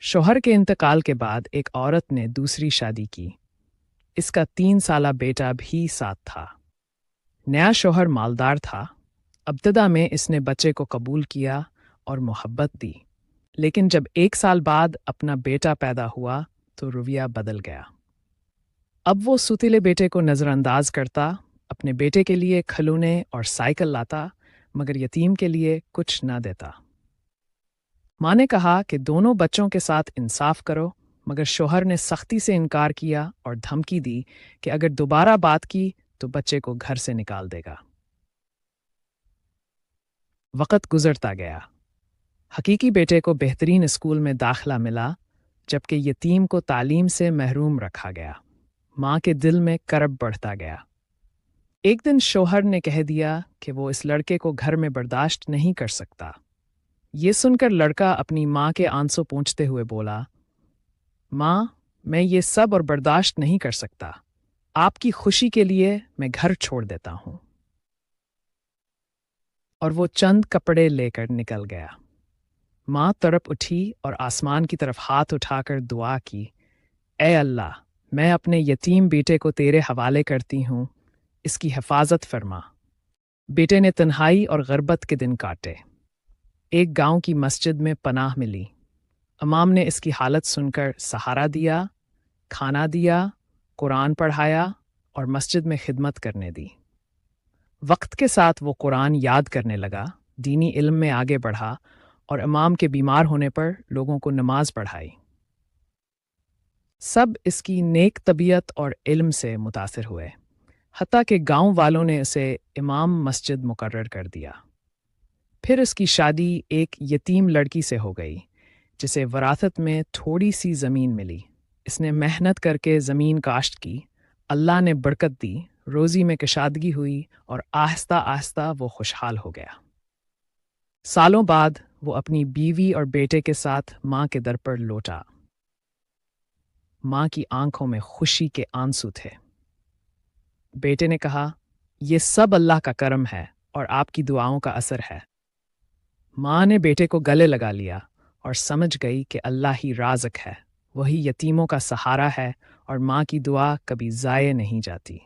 शौहर के इंतकाल के बाद एक औरत ने दूसरी शादी की। इसका 3 साला बेटा भी साथ था। नया शौहर मालदार था। इब्तिदा में इसने बच्चे को कबूल किया और मोहब्बत दी, लेकिन जब 1 साल बाद अपना बेटा पैदा हुआ तो रवैया बदल गया। अब वो सुतीले बेटे को नज़रअंदाज करता, अपने बेटे के लिए खिलौने और साइकिल लाता, मगर यतीम के लिए कुछ न देता। माँ ने कहा कि दोनों बच्चों के साथ इंसाफ करो, मगर शौहर ने सख्ती से इनकार किया और धमकी दी कि अगर दोबारा बात की तो बच्चे को घर से निकाल देगा। वक़्त गुजरता गया। हकीकी बेटे को बेहतरीन स्कूल में दाखिला मिला, जबकि यतीम को तालीम से महरूम रखा गया। माँ के दिल में करब बढ़ता गया। एक दिन शौहर ने कह दिया कि वो इस लड़के को घर में बर्दाश्त नहीं कर सकता। ये सुनकर लड़का अपनी माँ के आंसू पोंछते हुए बोला, माँ, मैं ये सब और बर्दाश्त नहीं कर सकता। आपकी खुशी के लिए मैं घर छोड़ देता हूँ। और वो चंद कपड़े लेकर निकल गया। माँ तड़प उठी और आसमान की तरफ हाथ उठाकर दुआ की, ए अल्लाह, मैं अपने यतीम बेटे को तेरे हवाले करती हूँ, इसकी हिफाजत फरमा। बेटे ने तन्हाई और गुर्बत के दिन काटे। एक गांव की मस्जिद में पनाह मिली। इमाम ने इसकी हालत सुनकर सहारा दिया, खाना दिया, कुरान पढ़ाया और मस्जिद में खिदमत करने दी। वक्त के साथ वो कुरान याद करने लगा, दीनी इल्म में आगे बढ़ा और इमाम के बीमार होने पर लोगों को नमाज पढ़ाई। सब इसकी नेक तबीयत और इल्म से मुतासिर हुए, हत्ता कि गांव वालों ने इसे इमाम मस्जिद मुकर्रर कर दिया। फिर इसकी शादी एक यतीम लड़की से हो गई, जिसे वरासत में थोड़ी सी ज़मीन मिली। इसने मेहनत करके ज़मीन काश्त की, अल्लाह ने बरकत दी, रोज़ी में कशादगी हुई और आहिस्ता आहिस्ता वो खुशहाल हो गया। सालों बाद वो अपनी बीवी और बेटे के साथ माँ के दर पर लौटा। माँ की आंखों में खुशी के आंसू थे। बेटे ने कहा, ये सब अल्लाह का करम है और आपकी दुआओं का असर है। माँ ने बेटे को गले लगा लिया और समझ गई कि अल्लाह ही राज़िक है, वही यतीमों का सहारा है और माँ की दुआ कभी ज़ाये नहीं जाती।